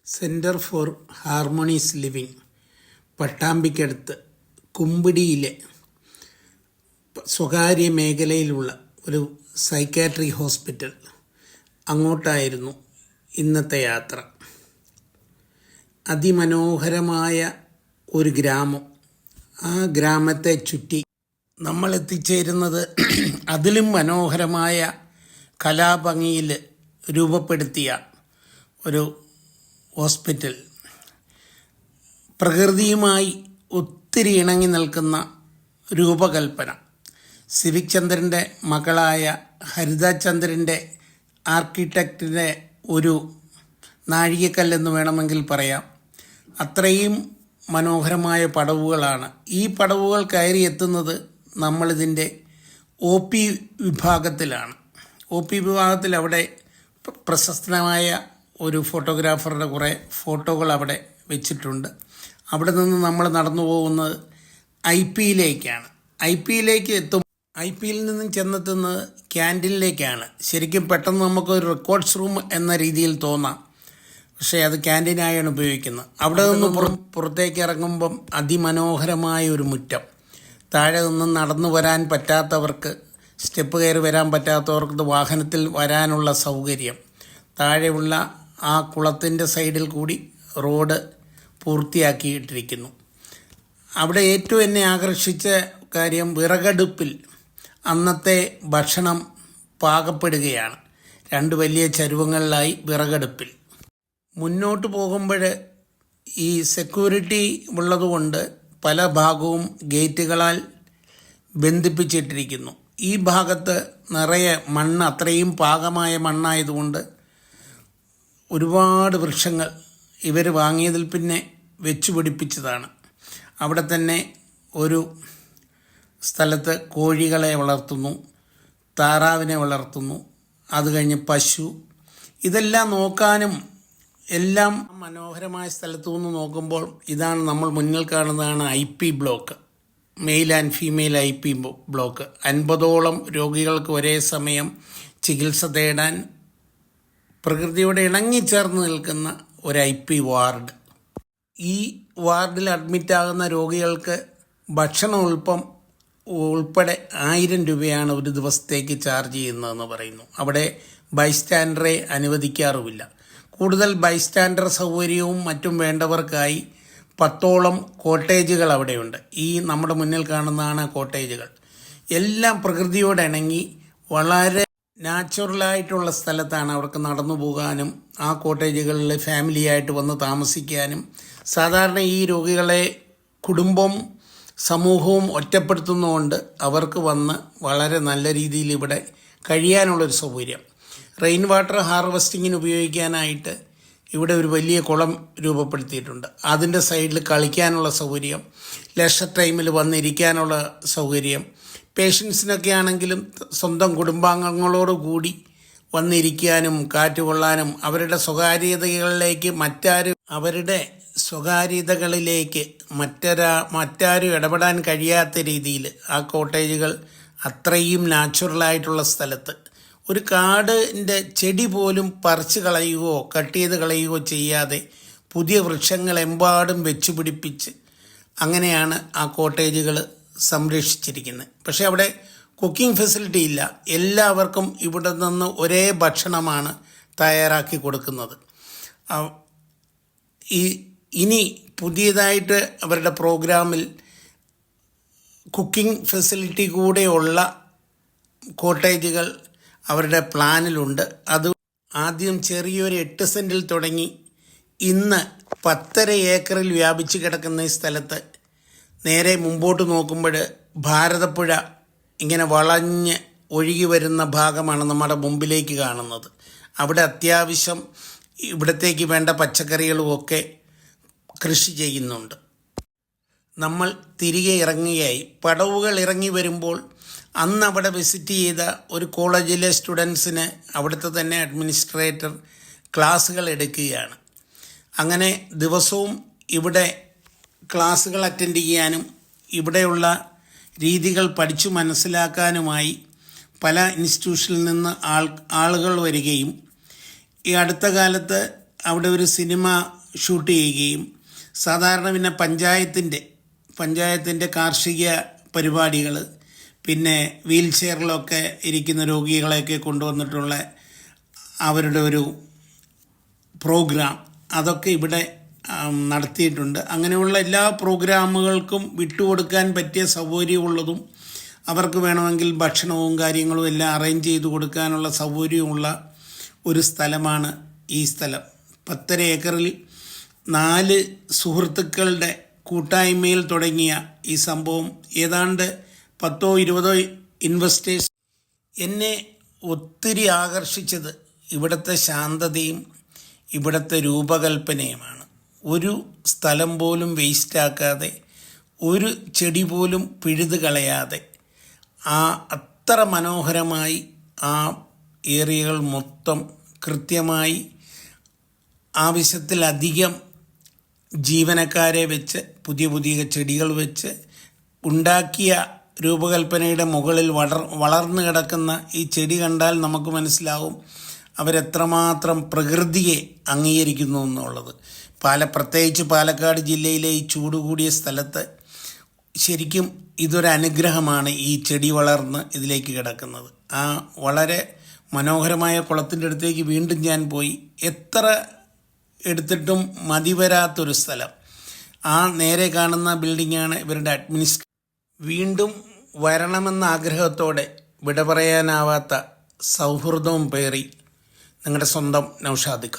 Centre for harmonious living പട്ടാമ്പിക്കടുത്ത് കുമ്പിടിയിലെ സ്വകാര്യ മേഖലയിലുള്ള ഒരു സൈക്കാട്രി ഹോസ്പിറ്റൽ, അങ്ങോട്ടായിരുന്നു ഇന്നത്തെ യാത്ര. അതിമനോഹരമായ ഒരു ഗ്രാമം. ആ ഗ്രാമത്തെ ചുറ്റി നമ്മൾ എത്തിച്ചേരുന്നത് അതിലും മനോഹരമായ കലാഭംഗിയിൽ രൂപപ്പെടുത്തിയ ഒരു ഹോസ്പിറ്റൽ. പ്രകൃതിയുമായി ഒത്തിരി ഇണങ്ങി നിൽക്കുന്ന രൂപകൽപ്പന. സിവിക് ചന്ദ്രൻ്റെ മകളായ ഹരിത ചന്ദ്രൻ്റെ ആർക്കിടെക്റ്റിൻ്റെ ഒരു നാഴികക്കല്ലെന്ന് വേണമെങ്കിൽ പറയാം. അത്രയും മനോഹരമായ പടവുകളാണ്. ഈ പടവുകൾ കയറി എത്തുന്നത് നമ്മളിതിൻ്റെ OP വിഭാഗത്തിലാണ്. OP വിഭാഗത്തിൽ അവിടെ പ്രശസ്തമായ ഒരു ഫോട്ടോഗ്രാഫറുടെ കുറേ ഫോട്ടോകൾ അവിടെ വെച്ചിട്ടുണ്ട്. അവിടെ നിന്ന് നമ്മൾ നടന്നു പോകുന്നത് IP-യിലേക്കാണ്. IP-യിലേക്ക് എത്തും. IP-യിൽ നിന്നും ചെന്നെത്തുന്നത് ക്യാൻറ്റീനിലേക്കാണ്. ശരിക്കും പെട്ടെന്ന് നമുക്കൊരു റെക്കോർഡ്സ് റൂം എന്ന രീതിയിൽ തോന്നാം, പക്ഷേ അത് ക്യാൻറ്റീനായാണ് ഉപയോഗിക്കുന്നത്. അവിടെ നിന്ന് പുറത്തേക്ക് ഇറങ്ങുമ്പം അതിമനോഹരമായ ഒരു മുറ്റം. താഴെ നിന്നും നടന്നു വരാൻ പറ്റാത്തവർക്ക്, സ്റ്റെപ്പ് കയറി വരാൻ പറ്റാത്തവർക്ക് വാഹനത്തിൽ വരാനുള്ള സൗകര്യം. താഴെയുള്ള ആ കുളത്തിൻ്റെ സൈഡിൽ കൂടി റോഡ് പൂർത്തിയാക്കിയിട്ടിരിക്കുന്നു. അവിടെ ഏറ്റവും എന്നെ ആകർഷിച്ച കാര്യം വിറകടുപ്പിൽ അന്നത്തെ ഭക്ഷണം പാകപ്പെടുകയാണ്. 2 വലിയ ചരുവങ്ങളിലായി വിറകടുപ്പിൽ. മുന്നോട്ട് പോകുമ്പോൾ ഈ സെക്യൂരിറ്റി ഉള്ളതുകൊണ്ട് പല ഭാഗവും ഗേറ്റുകളാൽ ബന്ധിപ്പിച്ചിട്ടിരിക്കുന്നു. ഈ ഭാഗത്ത് നിറയെ മണ്ണ്, അത്രയും പാകമായ മണ്ണായതുകൊണ്ട് ഒരുപാട് വൃക്ഷങ്ങൾ ഇവർ വാങ്ങിയതിൽ പിന്നെ വെച്ചു പിടിപ്പിച്ചതാണ്. അവിടെ തന്നെ ഒരു സ്ഥലത്ത് കോഴികളെ വളർത്തുന്നു, താറാവിനെ വളർത്തുന്നു, അത് കഴിഞ്ഞ് പശു. ഇതെല്ലാം നോക്കാനും എല്ലാം മനോഹരമായ സ്ഥലത്തു നിന്ന് നോക്കുമ്പോൾ ഇതാണ് നമ്മൾ മുന്നിൽ കാണുന്നതാണ് IP block, male and female IP block. 50ഓളം രോഗികൾക്ക് ഒരേ സമയം ചികിത്സ തേടാൻ പ്രകൃതിയോടെ ഇണങ്ങിച്ചേർന്ന് നിൽക്കുന്ന ഒരു IP വാർഡ്. ഈ വാർഡിൽ അഡ്മിറ്റാകുന്ന രോഗികൾക്ക് ഭക്ഷണം ഉൾപ്പെടെ 1000 രൂപയാണ് ഒരു ദിവസത്തേക്ക് ചാർജ് ചെയ്യുന്നതെന്ന് പറയുന്നു. അവിടെ ബൈസ്റ്റാൻഡറെ അനുവദിക്കാറുമില്ല. കൂടുതൽ ബൈസ്റ്റാൻഡർ സൗകര്യവും മറ്റും വേണ്ടവർക്കായി 10ഓളം കോട്ടേജുകൾ അവിടെയുണ്ട്. ഈ നമ്മുടെ മുന്നിൽ കാണുന്നതാണ് കോട്ടേജുകൾ. എല്ലാം പ്രകൃതിയോട് ഇണങ്ങി വളരെ നാച്ചുറലായിട്ടുള്ള സ്ഥലത്താണ്. അവർക്ക് നടന്നു പോകാനും ആ കോട്ടേജുകളിൽ ഫാമിലിയായിട്ട് വന്ന് താമസിക്കാനും. സാധാരണ ഈ രോഗികളെ കുടുംബം സമൂഹവും ഒറ്റപ്പെടുത്തുന്നതുകൊണ്ട് അവർക്ക് വന്ന് വളരെ നല്ല രീതിയിൽ ഇവിടെ കഴിയാനുള്ളൊരു സൗകര്യം. റെയിൻ വാട്ടർ ഹാർവെസ്റ്റിങ്ങിന് ഉപയോഗിക്കാനായിട്ട് ഇവിടെ ഒരു വലിയ കുളം രൂപപ്പെടുത്തിയിട്ടുണ്ട്. അതിൻ്റെ സൈഡിൽ കളിക്കാനുള്ള സൗകര്യം, ലെഷർ ടൈമിൽ വന്നിരിക്കാനുള്ള സൗകര്യം. പേഷ്യൻസിനൊക്കെ ആണെങ്കിലും സ്വന്തം കുടുംബാംഗങ്ങളോട് കൂടി വന്നിരിക്കാനും കാറ്റ് കൊള്ളാനും അവരുടെ സ്വകാര്യതകളിലേക്ക് മറ്റാരും ഇടപെടാൻ കഴിയാത്ത രീതിയിൽ ആ കോട്ടേജുകൾ അത്രയും നാച്ചുറലായിട്ടുള്ള സ്ഥലത്ത് ഒരു കാടിൻ്റെ ചെടി പോലും പറിച്ചു കളയുകയോ കട്ട് ചെയ്ത് കളയുകയോ ചെയ്യാതെ പുതിയ വൃക്ഷങ്ങളെമ്പാടും വെച്ചു പിടിപ്പിച്ച് അങ്ങനെയാണ് ആ കോട്ടേജുകൾ സംരക്ഷിച്ചിരിക്കുന്നത്. പക്ഷേ അവിടെ കുക്കിംഗ് ഫെസിലിറ്റി ഇല്ല. എല്ലാവർക്കും ഇവിടെ നിന്ന് ഒരേ ഭക്ഷണമാണ് തയ്യാറാക്കി കൊടുക്കുന്നത്. ഇനി പുതിയതായിട്ട് അവരുടെ പ്രോഗ്രാമിൽ കുക്കിംഗ് ഫെസിലിറ്റി കൂടെയുള്ള കോട്ടേജുകൾ അവരുടെ പ്ലാനിലുണ്ട്. അത് ആദ്യം ചെറിയൊരു 8 സെൻറ്റിൽ തുടങ്ങി ഇന്ന് 10.5 ഏക്കറിൽ വ്യാപിച്ച് കിടക്കുന്ന ഈ സ്ഥലത്ത് നേരെ മുമ്പോട്ട് നോക്കുമ്പോൾ ഭാരതപ്പുഴ ഇങ്ങനെ വളഞ്ഞ് ഒഴുകി വരുന്ന ഭാഗമാണ് നമ്മുടെ മുമ്പിലേക്ക് കാണുന്നത്. അവിടെ അത്യാവശ്യം ഇവിടത്തേക്ക് വേണ്ട പച്ചക്കറികളുമൊക്കെ കൃഷി ചെയ്യുന്നുണ്ട്. നമ്മൾ തിരികെ ഇറങ്ങുകയായി. പടവുകൾ ഇറങ്ങി വരുമ്പോൾ അന്ന് അവിടെ വിസിറ്റ് ചെയ്ത ഒരു കോളേജിലെ സ്റ്റുഡൻസിന് അവിടുത്തെ തന്നെ അഡ്മിനിസ്ട്രേറ്റർ ക്ലാസ്സുകൾ എടുക്കുകയാണ്. അങ്ങനെ ദിവസവും ഇവിടെ ക്ലാസ്സുകൾ അറ്റൻഡ് ചെയ്യാനും ഇവിടെയുള്ള രീതികൾ പഠിച്ചു മനസ്സിലാക്കാനുമായി പല ഇൻസ്റ്റിറ്റ്യൂഷനിൽ നിന്ന് ആളുകൾ വരികയും ഈ അടുത്ത കാലത്ത് അവിടെ ഒരു സിനിമ ഷൂട്ട് ചെയ്യുകയും സാധാരണ പിന്നെ പഞ്ചായത്തിൻ്റെ കാർഷിക പരിപാടികൾ, പിന്നെ വീൽ ചെയറിലൊക്കെ ഇരിക്കുന്ന രോഗികളെയൊക്കെ കൊണ്ടുവന്നിട്ടുള്ള അവരുടെ ഒരു പ്രോഗ്രാം, അതൊക്കെ ഇവിടെ നടത്തിയിട്ടുണ്ട്. അങ്ങനെയുള്ള എല്ലാ പ്രോഗ്രാമുകൾക്കും വിട്ടുകൊടുക്കാൻ പറ്റിയ സൗകര്യമുള്ളതും അവർക്ക് വേണമെങ്കിൽ ഭക്ഷണവും കാര്യങ്ങളും എല്ലാം അറേഞ്ച് ചെയ്ത് കൊടുക്കാനുള്ള സൗകര്യമുള്ള ഒരു സ്ഥലമാണ് ഈ സ്ഥലം. 10.5 ഏക്കറിൽ 4 സുഹൃത്തുക്കളുടെ കൂട്ടായ്മയിൽ തുടങ്ങിയ ഈ സംഭവം ഏതാണ്ട് 10-20 ഇൻവെസ്റ്റേഴ്സ്. എന്നെ ഒത്തിരി ആകർഷിച്ചത് ഇവിടുത്തെ ശാന്തതയും ഇവിടുത്തെ രൂപകൽപ്പനയുമാണ്. ഒരു സ്ഥലം പോലും വേസ്റ്റാക്കാതെ, ഒരു ചെടി പോലും പിഴുത് കളയാതെ അത്ര മനോഹരമായി ആ ഏരിയകൾ മൊത്തം കൃത്യമായി ആവശ്യത്തിലധികം ജീവനക്കാരെ വെച്ച് പുതിയ ചെടികൾ വെച്ച് ഉണ്ടാക്കിയ രൂപകൽപ്പനയുടെ മുകളിൽ വളർന്നു കിടക്കുന്ന ഈ ചെടി കണ്ടാൽ നമുക്ക് മനസ്സിലാവും അവരെത്രമാത്രം പ്രകൃതിയെ അംഗീകരിക്കുന്നു എന്നുള്ളത്. പ്രത്യേകിച്ച് പാലക്കാട് ജില്ലയിലെ ഈ ചൂട് കൂടിയ സ്ഥലത്ത് ശരിക്കും ഇതൊരു അനുഗ്രഹമാണ് ഈ ചെടി വളർന്ന് ഇതിലേക്ക് കിടക്കുന്നത്. ആ വളരെ മനോഹരമായ കുളത്തിൻ്റെ അടുത്തേക്ക് വീണ്ടും ഞാൻ പോയി. എത്ര എടുത്തിട്ടും മതി വരാത്തൊരു സ്ഥലം. ആ നേരെ കാണുന്ന ബിൽഡിങ്ങാണ് ഇവരുടെ വീണ്ടും വരണമെന്ന ആഗ്രഹത്തോടെ വിട പറയാനാവാത്ത സൗഹൃദവും പേറി നിങ്ങളുടെ സ്വന്തം നൗഷാദിക്ക.